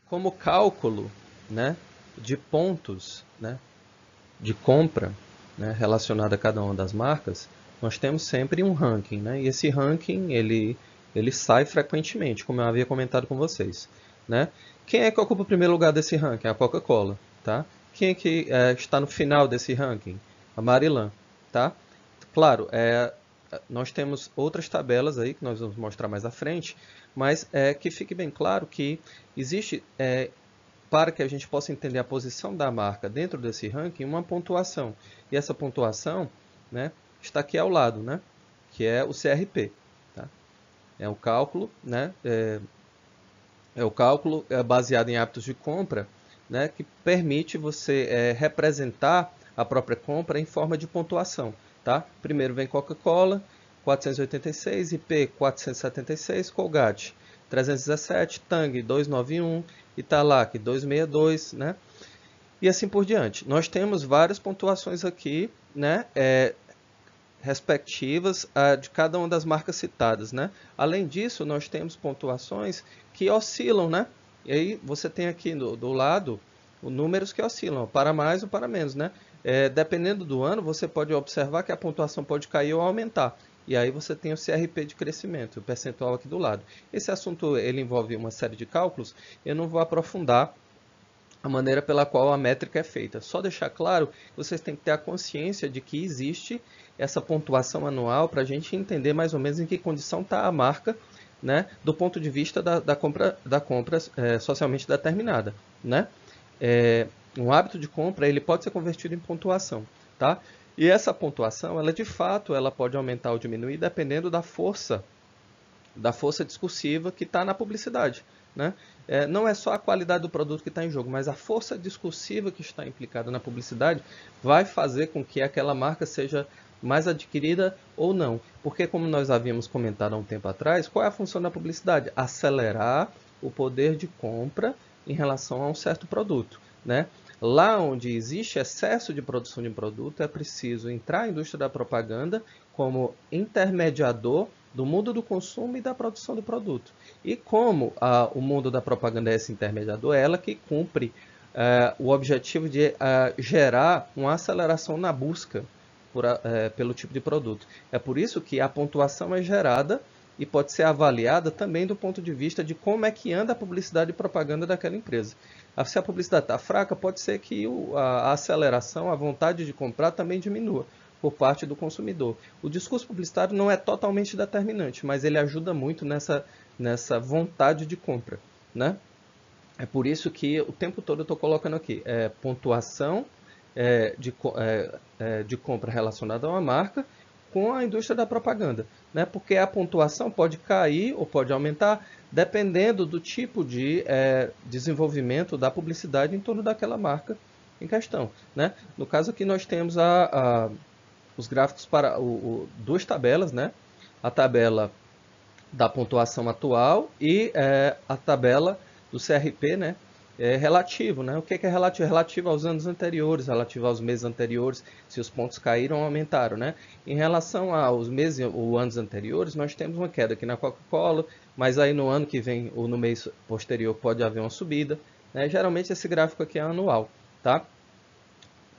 como cálculo, né, de pontos, né, de compra, né, relacionado a cada uma das marcas, nós temos sempre um ranking, né, e esse ranking ele sai frequentemente, como eu havia comentado com vocês, né. Quem é que ocupa o primeiro lugar desse ranking? A Coca-Cola, tá? Quem é que está no final desse ranking? A Marilan, tá? Claro, nós temos outras tabelas aí que nós vamos mostrar mais à frente, mas que fique bem claro que existe, para que a gente possa entender a posição da marca dentro desse ranking, uma pontuação. E essa pontuação, né, está aqui ao lado, né, que é o CRP. Tá? É o cálculo, né, baseado em hábitos de compra, né, que permite você representar a própria compra em forma de pontuação. Tá? Primeiro vem Coca-Cola, 486, IP 476, Colgate 317, Tang 291, Italac 262, né? E assim por diante. Nós temos várias pontuações aqui, né? Respectivas de cada uma das marcas citadas, né? Além disso, nós temos pontuações que oscilam, né? E aí você tem aqui do lado os números que oscilam, para mais ou para menos, né? Dependendo do ano, você pode observar que a pontuação pode cair ou aumentar. E aí você tem o CRP de crescimento, o percentual aqui do lado. Esse assunto ele envolve uma série de cálculos, eu não vou aprofundar a maneira pela qual a métrica é feita. Só deixar claro que vocês têm que ter a consciência de que existe essa pontuação anual para a gente entender mais ou menos em que condição está a marca, né, do ponto de vista da compra socialmente determinada. Né? Um hábito de compra ele pode ser convertido em pontuação. Tá? E essa pontuação, ela de fato, ela pode aumentar ou diminuir dependendo da força discursiva que está na publicidade. Né? Não é só a qualidade do produto que está em jogo, mas a força discursiva que está implicada na publicidade vai fazer com que aquela marca seja mais adquirida ou não. Porque, como nós havíamos comentado há um tempo atrás, qual é a função da publicidade? Acelerar o poder de compra em relação a um certo produto. Né? Lá onde existe excesso de produção de um produto, é preciso entrar a indústria da propaganda como intermediador do mundo do consumo e da produção do produto. E como o mundo da propaganda é esse intermediador, é ela que cumpre o objetivo de gerar uma aceleração na busca pelo tipo de produto. É por isso que a pontuação é gerada e pode ser avaliada também do ponto de vista de como é que anda a publicidade e propaganda daquela empresa. Se a publicidade está fraca, pode ser que a aceleração, a vontade de comprar também diminua por parte do consumidor. O discurso publicitário não é totalmente determinante, mas ele ajuda muito nessa vontade de compra. Né? É por isso que o tempo todo eu estou colocando aqui pontuação de compra relacionada a uma marca com a indústria da propaganda. Né? Porque a pontuação pode cair ou pode aumentar dependendo do tipo de desenvolvimento da publicidade em torno daquela marca em questão. Né? No caso aqui nós temos os gráficos para duas tabelas, né? A tabela da pontuação atual e a tabela do CRP, né? Relativo, né? O que é relativo? Relativo aos anos anteriores, relativo aos meses anteriores, se os pontos caíram ou aumentaram, né? Em relação aos meses ou anos anteriores, nós temos uma queda aqui na Coca-Cola, mas aí no ano que vem ou no mês posterior pode haver uma subida, né? Geralmente esse gráfico aqui é anual, tá?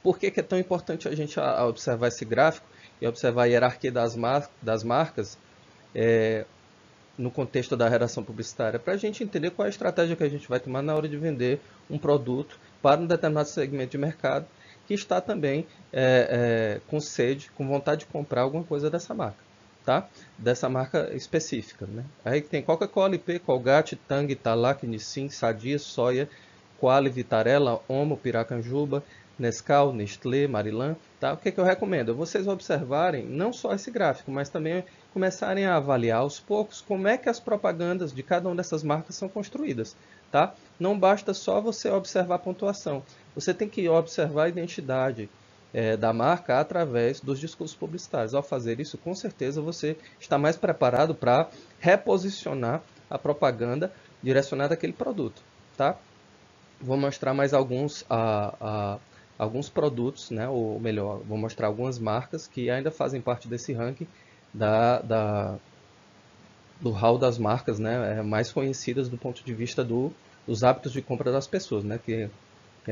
Por que é tão importante a gente observar esse gráfico e observar a hierarquia das marcas no contexto da redação publicitária? Para a gente entender qual é a estratégia que a gente vai tomar na hora de vender um produto para um determinado segmento de mercado que está também com sede, com vontade de comprar alguma coisa dessa marca. Tá? Dessa marca específica. Né? Aí tem Coca-Cola, IP, Colgate, Tang, Italac, Nissin, Sadia, Soia, Qualy, Vitarella, Omo, Piracanjuba, Nescau, Nestlé, Marilan. Tá? O que eu recomendo? Vocês observarem não só esse gráfico, mas também começarem a avaliar aos poucos como é que as propagandas de cada uma dessas marcas são construídas. Tá? Não basta só você observar a pontuação. Você tem que observar a identidade da marca através dos discursos publicitários. Ao fazer isso, com certeza você está mais preparado para reposicionar a propaganda direcionada àquele produto. Tá? Vou mostrar mais alguns produtos, né? Ou melhor, vou mostrar algumas marcas que ainda fazem parte desse ranking da do hall das marcas, né, mais conhecidas do ponto de vista dos hábitos de compra das pessoas, né, que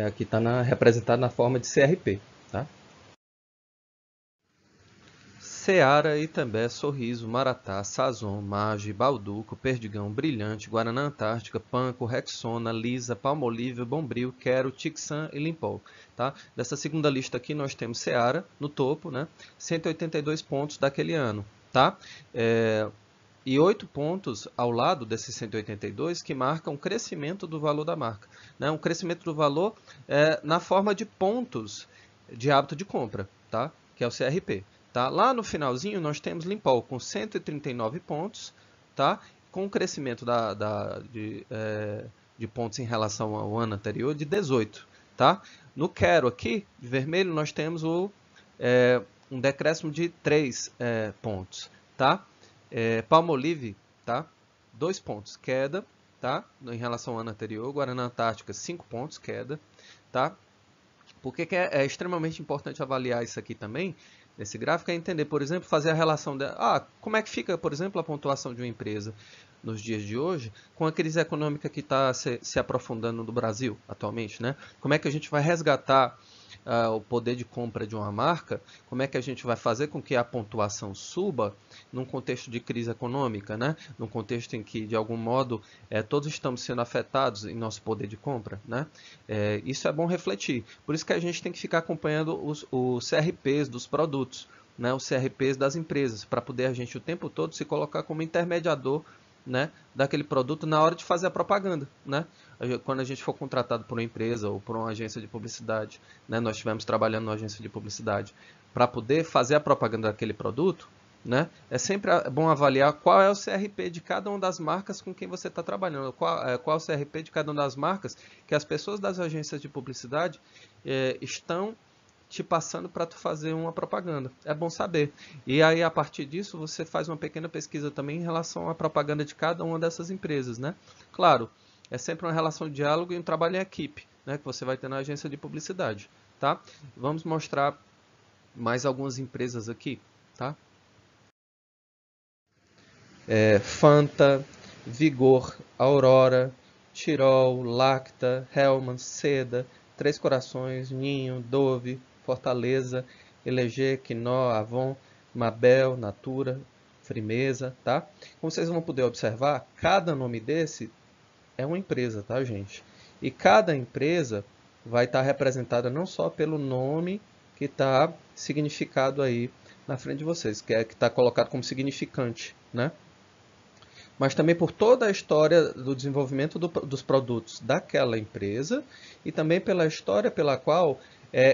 aqui está representado na forma de CRP. Tá? Seara, Itambé, Sorriso, Maratá, Sazon, Mage, Balduco, Perdigão, Brilhante, Guaraná Antártica, Panko, Rexona, Lisa, Palmolive, Bombril, Quero, Tixan e Limpol. Tá? Dessa segunda lista aqui nós temos Seara no topo, né? 182 pontos daquele ano. Tá? E 8 pontos ao lado desses 182 que marcam o crescimento do valor da marca. Né? Um crescimento do valor na forma de pontos de hábito de compra, tá? Que é o CRP. Tá? Lá no finalzinho nós temos Limpol com 139 pontos, tá? Com um crescimento de pontos em relação ao ano anterior de 18. Tá? No Quero aqui, de vermelho, nós temos um decréscimo de 3 pontos. Tá? Palmolive, tá? 2 pontos, queda, tá? Em relação ao ano anterior. Guaraná Antártica, 5 pontos, queda, tá? Por que é extremamente importante avaliar isso aqui também, nesse gráfico, é entender, por exemplo, fazer a relação como é que fica, por exemplo, a pontuação de uma empresa nos dias de hoje com a crise econômica que está se aprofundando no Brasil atualmente, né? Como é que a gente vai resgatar o poder de compra de uma marca, como é que a gente vai fazer com que a pontuação suba num contexto de crise econômica, né? Num contexto em que, de algum modo, todos estamos sendo afetados em nosso poder de compra, né? Isso é bom refletir. Por isso que a gente tem que ficar acompanhando os CRPs dos produtos, né? Os CRPs das empresas, para poder a gente o tempo todo se colocar como intermediador, né, daquele produto na hora de fazer a propaganda, né? Quando a gente for contratado por uma empresa ou por uma agência de publicidade, né, nós estivemos trabalhando numa agência de publicidade para poder fazer a propaganda daquele produto, né? É sempre bom avaliar qual é o CRP de cada uma das marcas com quem você está trabalhando, qual é o CRP de cada uma das marcas que as pessoas das agências de publicidade estão te passando para tu fazer uma propaganda. É bom saber. E aí, a partir disso, você faz uma pequena pesquisa também em relação à propaganda de cada uma dessas empresas, né? Claro, é sempre uma relação de diálogo e um trabalho em equipe, né, que você vai ter na agência de publicidade, tá? Vamos mostrar mais algumas empresas aqui, tá? Fanta, Vigor, Aurora, Tirol, Lacta, Hellmann's, Seda, Três Corações, Ninho, Dove, Fortaleza, Eleger, Quinó, Avon, Mabel, Natura, Frimeza, tá? Como vocês vão poder observar, cada nome desse é uma empresa, tá, gente? E cada empresa vai estar representada não só pelo nome que está significado aí na frente de vocês, que está colocado como significante, né? Mas também por toda a história do desenvolvimento dos produtos daquela empresa e também pela história pela qual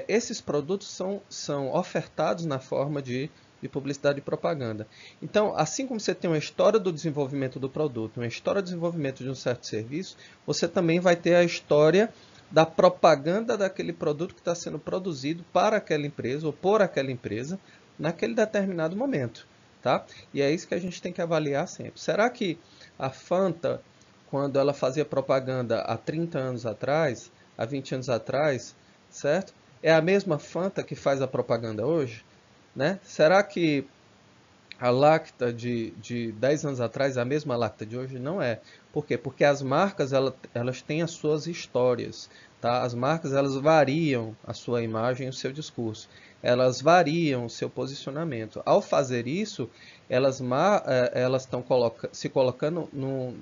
esses produtos são ofertados na forma de publicidade e propaganda. Então, assim como você tem uma história do desenvolvimento do produto, uma história do desenvolvimento de um certo serviço, você também vai ter a história da propaganda daquele produto que está sendo produzido para aquela empresa ou por aquela empresa naquele determinado momento. Tá? E é isso que a gente tem que avaliar sempre. Será que a Fanta, quando ela fazia propaganda há 30 anos atrás, há 20 anos atrás, certo? É a mesma Fanta que faz a propaganda hoje? Né? Será que a Lacta de 10 anos atrás é a mesma Lacta de hoje? Não é. Por quê? Porque as marcas elas têm as suas histórias. Tá? As marcas elas variam a sua imagem e o seu discurso. Elas variam o seu posicionamento. Ao fazer isso, elas estão se colocando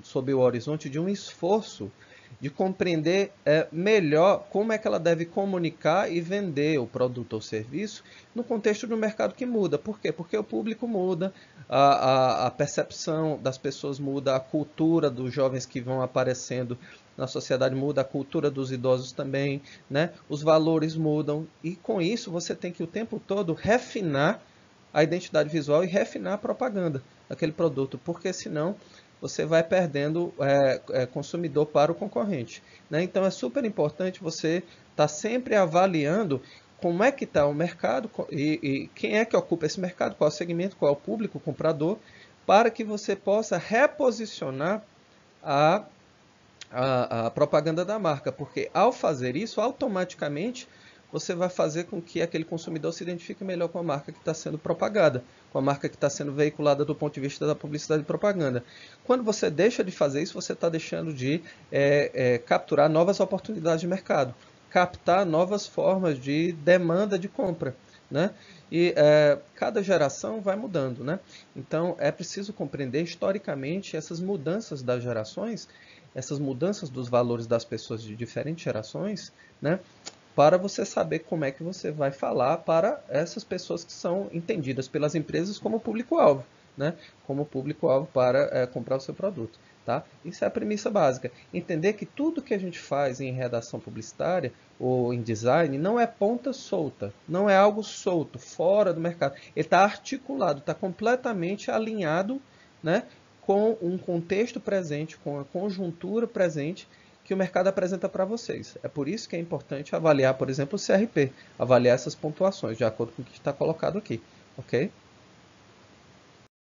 sob o horizonte de um esforço de compreender melhor como é que ela deve comunicar e vender o produto ou serviço no contexto de um mercado que muda. Por quê? Porque o público muda, a percepção das pessoas muda, a cultura dos jovens que vão aparecendo na sociedade muda, a cultura dos idosos também, né? Os valores mudam e com isso você tem que o tempo todo refinar a identidade visual e refinar a propaganda daquele produto, porque senão você vai perdendo consumidor para o concorrente. Né? Então é super importante você estar sempre avaliando como é que está o mercado e quem é que ocupa esse mercado, qual é o segmento, qual é o público, o comprador, para que você possa reposicionar a propaganda da marca, porque ao fazer isso, automaticamente você vai fazer com que aquele consumidor se identifique melhor com a marca que está sendo propagada, com a marca que está sendo veiculada do ponto de vista da publicidade e propaganda. Quando você deixa de fazer isso, você está deixando de capturar novas oportunidades de mercado, captar novas formas de demanda de compra, né? E cada geração vai mudando, né? Então é preciso compreender historicamente essas mudanças das gerações, essas mudanças dos valores das pessoas de diferentes gerações, né? Para você saber como é que você vai falar para essas pessoas que são entendidas pelas empresas como público-alvo, né? Como público-alvo para comprar o seu produto. Tá? Isso é a premissa básica. Entender que tudo que a gente faz em redação publicitária ou em design não é ponta solta, não é algo solto, fora do mercado. Ele está articulado, está completamente alinhado, né, com um contexto presente, com a conjuntura presente que o mercado apresenta para vocês. É por isso que é importante avaliar, por exemplo, o CRP, avaliar essas pontuações, de acordo com o que está colocado aqui. Ok?